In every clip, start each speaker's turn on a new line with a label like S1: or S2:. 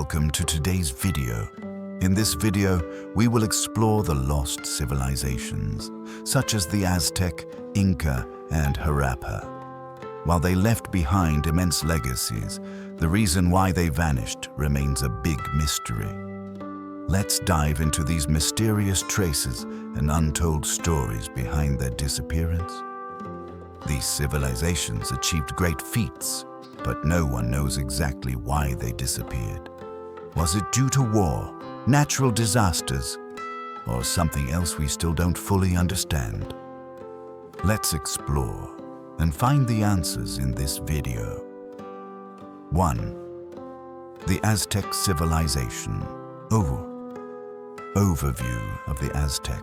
S1: welcome to today's video. In this video, we will explore the lost civilizations, such as the Aztec, Inca, and Harappa. While they left behind immense legacies, the reason why they vanished remains a big mystery. Let's dive into these mysterious traces and untold stories behind their disappearance. These civilizations achieved great feats, but no one knows exactly why they disappeared. Was it due to war, natural disasters, or something else we still don't fully understand? Let's explore and find the answers in this video. 1. The Aztec civilization. Overview of the Aztec.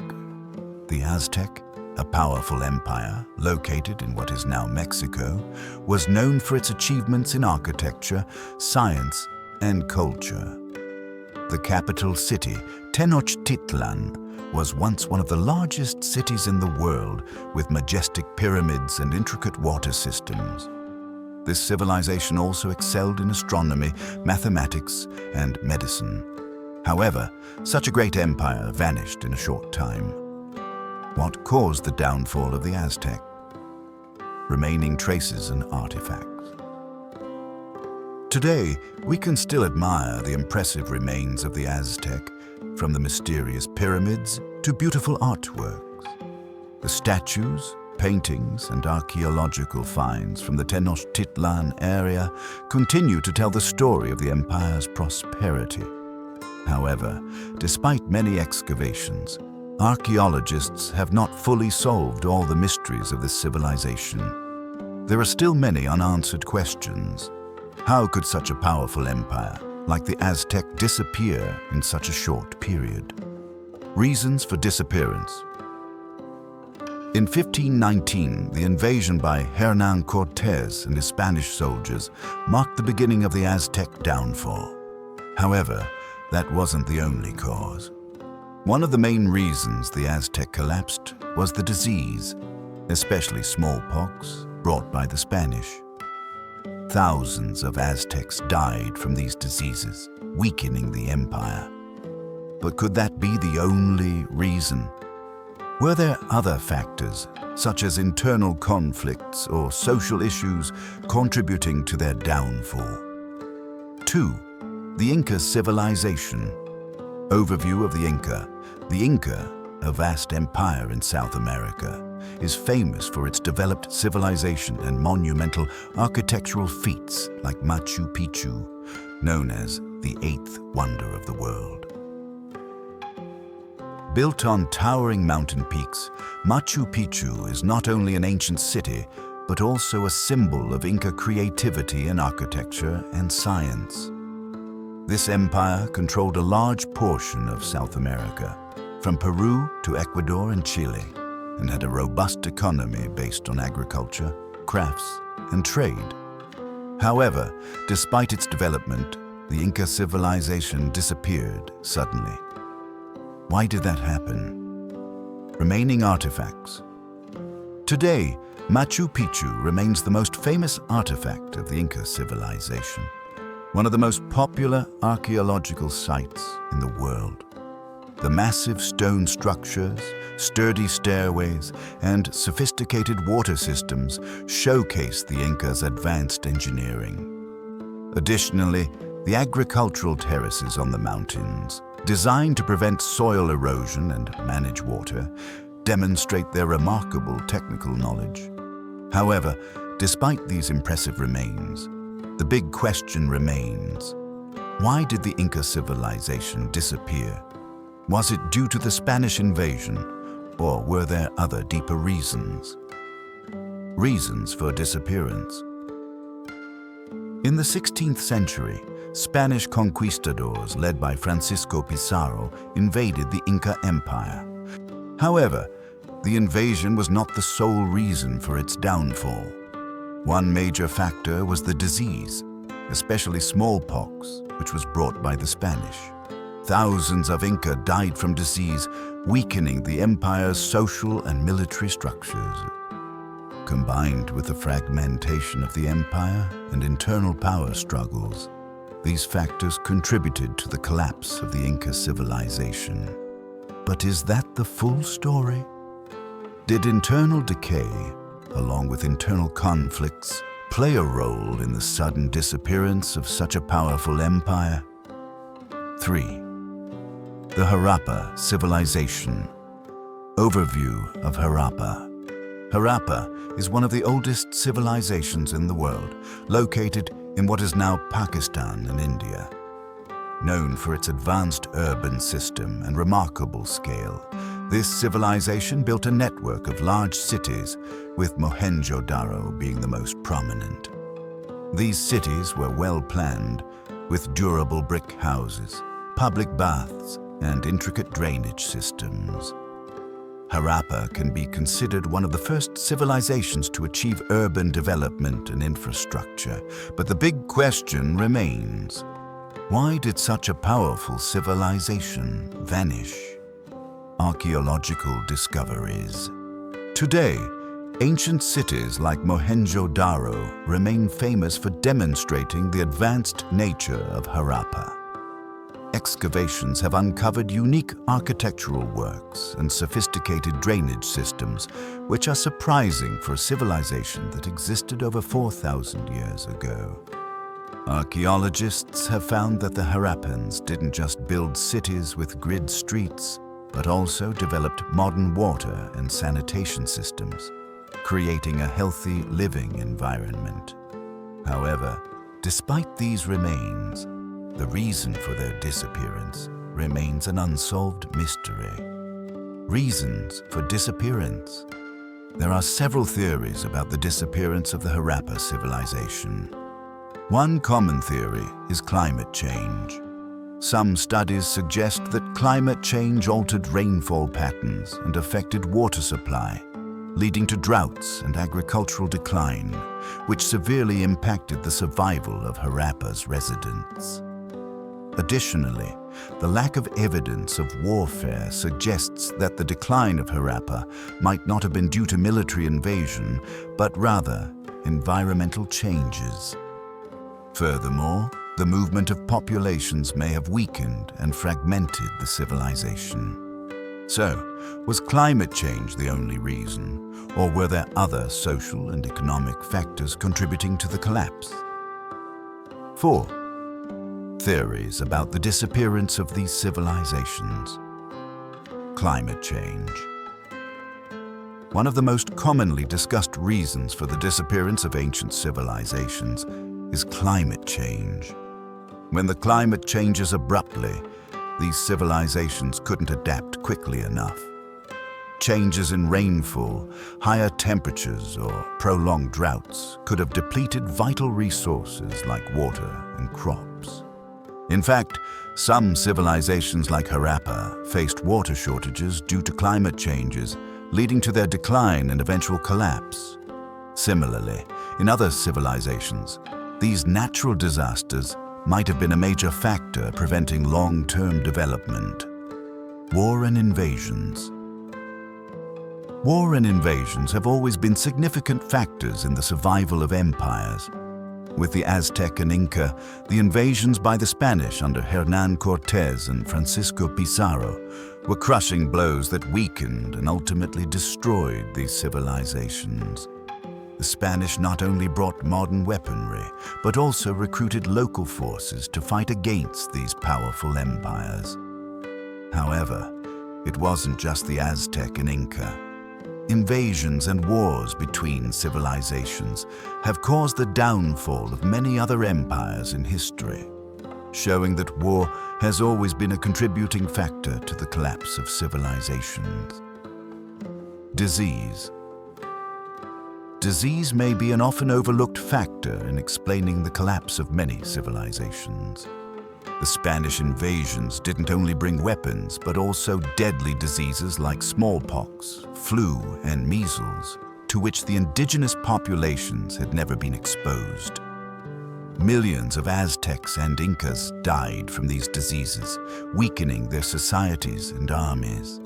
S1: The Aztec, a powerful empire located in what is now Mexico, was known for its achievements in architecture, science, and culture. The capital city, Tenochtitlan, was once one of the largest cities in the world, with majestic pyramids and intricate water systems. This civilization also excelled in astronomy, mathematics, and medicine. However, such a great empire vanished in a short time. What caused the downfall of the Aztec? Remaining traces and artifacts. Today, we can still admire the impressive remains of the Aztec, from the mysterious pyramids to beautiful artworks. The statues, paintings, and archaeological finds from the Tenochtitlan area continue to tell the story of the empire's prosperity. However, despite many excavations, archaeologists have not fully solved all the mysteries of this civilization. There are still many unanswered questions. How could such a powerful empire, like the Aztec, disappear in such a short period? Reasons for disappearance. In 1519, the invasion by Hernán Cortés and his Spanish soldiers marked the beginning of the Aztec downfall. However, that wasn't the only cause. One of the main reasons the Aztec collapsed was the disease, especially smallpox, brought by the Spanish. Thousands of Aztecs died from these diseases, weakening the empire. But could that be the only reason? Were there other factors, such as internal conflicts or social issues, contributing to their downfall? 2. The Inca civilization. Overview of the Inca. The Inca, a vast empire in South America, is famous for its developed civilization and monumental architectural feats like Machu Picchu, known as the eighth wonder of the world. Built on towering mountain peaks, Machu Picchu is not only an ancient city, but also a symbol of Inca creativity in architecture and science. This empire controlled a large portion of South America, from Peru to Ecuador and Chile, and had a robust economy based on agriculture, crafts, and trade. However, despite its development, the Inca civilization disappeared suddenly. Why did that happen? Remaining artifacts. Today, Machu Picchu remains the most famous artifact of the Inca civilization, one of the most popular archaeological sites in the world. The massive stone structures, sturdy stairways, and sophisticated water systems showcase the Incas' advanced engineering. Additionally, the agricultural terraces on the mountains, designed to prevent soil erosion and manage water, demonstrate their remarkable technical knowledge. However, despite these impressive remains, the big question remains: why did the Inca civilization disappear? Was it due to the Spanish invasion, or were there other deeper reasons? Reasons for disappearance. In the 16th century, Spanish conquistadors led by Francisco Pizarro invaded the Inca Empire. However, the invasion was not the sole reason for its downfall. One major factor was the disease, especially smallpox, which was brought by the Spanish. Thousands of Inca died from disease, weakening the empire's social and military structures. Combined with the fragmentation of the empire and internal power struggles, These factors contributed to the collapse of the Inca civilization. But is that the full story? Did internal decay, along with internal conflicts, play a role in the sudden disappearance of such a powerful empire? 3. The Harappa civilization. Overview of Harappa. Harappa is one of the oldest civilizations in the world, located in what is now Pakistan and India. Known for its advanced urban system and remarkable scale, this civilization built a network of large cities, with Mohenjo-daro being the most prominent. These cities were well planned, with durable brick houses, public baths, and intricate drainage systems. Harappa can be considered one of the first civilizations to achieve urban development and infrastructure, but the big question remains: why did such a powerful civilization vanish? Archaeological discoveries. Today, ancient cities like Mohenjo-daro remain famous for demonstrating the advanced nature of Harappa. Excavations have uncovered unique architectural works and sophisticated drainage systems, which are surprising for a civilization that existed over 4,000 years ago. Archaeologists have found that the Harappans didn't just build cities with grid streets, but also developed modern water and sanitation systems, creating a healthy living environment. However, despite these remains, the reason for their disappearance remains an unsolved mystery. Reasons for disappearance. There are several theories about the disappearance of the Harappa civilization. One common theory is climate change. Some studies suggest that climate change altered rainfall patterns and affected water supply, leading to droughts and agricultural decline, which severely impacted the survival of Harappa's residents. Additionally, the lack of evidence of warfare suggests that the decline of Harappa might not have been due to military invasion, but rather environmental changes. Furthermore, the movement of populations may have weakened and fragmented the civilization. So, was climate change the only reason, or were there other social and economic factors contributing to the collapse? 4. Theories about the disappearance of these civilizations. Climate change. One of the most commonly discussed reasons for the disappearance of ancient civilizations is climate change. When the climate changes abruptly, these civilizations couldn't adapt quickly enough. Changes in rainfall, higher temperatures, or prolonged droughts could have depleted vital resources like water and crops. In fact, some civilizations like Harappa faced water shortages due to climate changes, leading to their decline and eventual collapse. Similarly, in other civilizations, these natural disasters might have been a major factor preventing long-term development. War and invasions. War and invasions have always been significant factors in the survival of empires. With the Aztec and Inca, the invasions by the Spanish under Hernán Cortés and Francisco Pizarro were crushing blows that weakened and ultimately destroyed these civilizations. The Spanish not only brought modern weaponry, but also recruited local forces to fight against these powerful empires. However, it wasn't just the Aztec and Inca. Invasions and wars between civilizations have caused the downfall of many other empires in history, showing that war has always been a contributing factor to the collapse of civilizations. Disease. Disease may be an often overlooked factor in explaining the collapse of many civilizations. The Spanish invasions didn't only bring weapons, but also deadly diseases like smallpox, flu, and measles, to which the indigenous populations had never been exposed. Millions of Aztecs and Incas died from these diseases, weakening their societies and armies.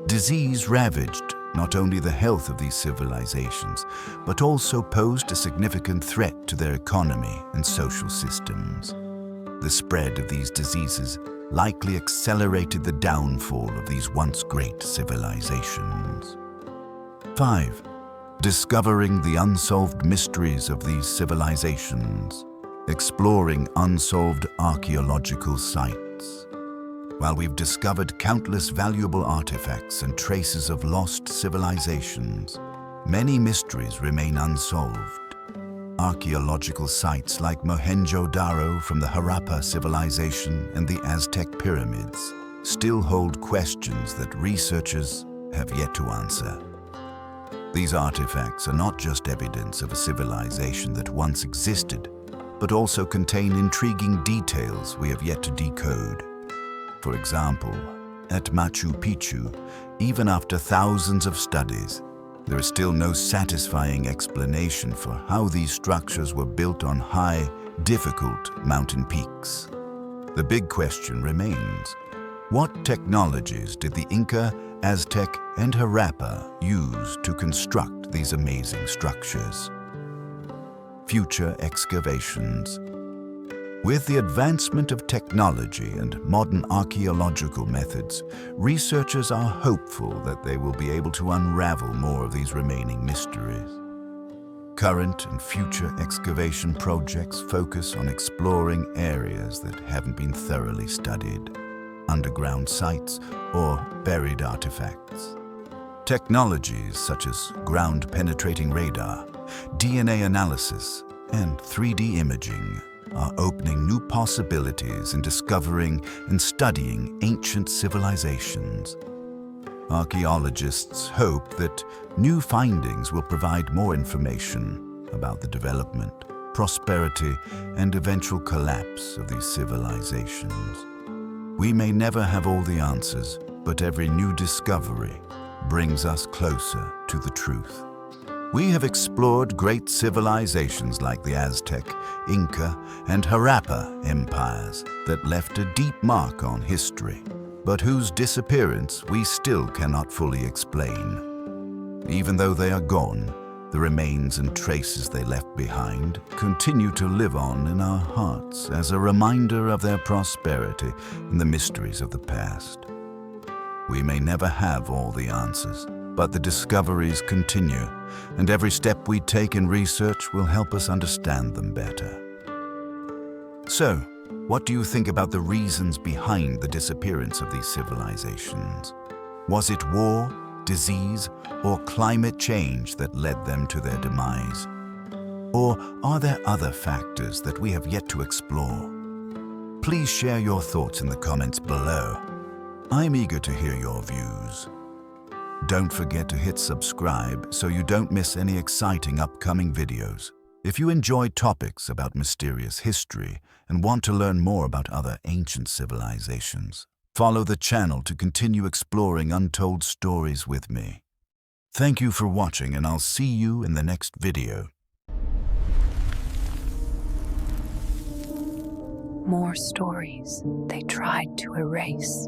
S1: Disease ravaged not only the health of these civilizations, but also posed a significant threat to their economy and social systems. The spread of these diseases likely accelerated the downfall of these once great civilizations. 5. Discovering the unsolved mysteries of these civilizations. Exploring unsolved archaeological sites. While we've discovered countless valuable artifacts and traces of lost civilizations, many mysteries remain unsolved. Archaeological sites like Mohenjo-Daro from the Harappa civilization and the Aztec pyramids still hold questions that researchers have yet to answer. These artifacts are not just evidence of a civilization that once existed, but also contain intriguing details we have yet to decode. For example, at Machu Picchu, even after thousands of studies, there is still no satisfying explanation for how these structures were built on high, difficult mountain peaks. The big question remains: what technologies did the Inca, Aztec, and Harappa use to construct these amazing structures? Future excavations. With the advancement of technology and modern archaeological methods, researchers are hopeful that they will be able to unravel more of these remaining mysteries. Current and future excavation projects focus on exploring areas that haven't been thoroughly studied, underground sites or buried artifacts. Technologies such as ground-penetrating radar, DNA analysis, and 3D imaging are opening new possibilities in discovering and studying ancient civilizations. Archaeologists hope that new findings will provide more information about the development, prosperity, and eventual collapse of these civilizations. We may never have all the answers, but every new discovery brings us closer to the truth. We have explored great civilizations like the Aztec, Inca, and Harappa empires that left a deep mark on history, but whose disappearance we still cannot fully explain. Even though they are gone, the remains and traces they left behind continue to live on in our hearts as a reminder of their prosperity and the mysteries of the past. We may never have all the answers, but the discoveries continue, and every step we take in research will help us understand them better. So, what do you think about the reasons behind the disappearance of these civilizations? Was it war, disease, or climate change that led them to their demise? Or are there other factors that we have yet to explore? Please share your thoughts in the comments below. I'm eager to hear your views. Don't forget to hit subscribe so you don't miss any exciting upcoming videos. If you enjoy topics about mysterious history and want to learn more about other ancient civilizations, follow the channel to continue exploring untold stories with me. Thank you for watching, and I'll see you in the next video.
S2: More stories they tried to erase.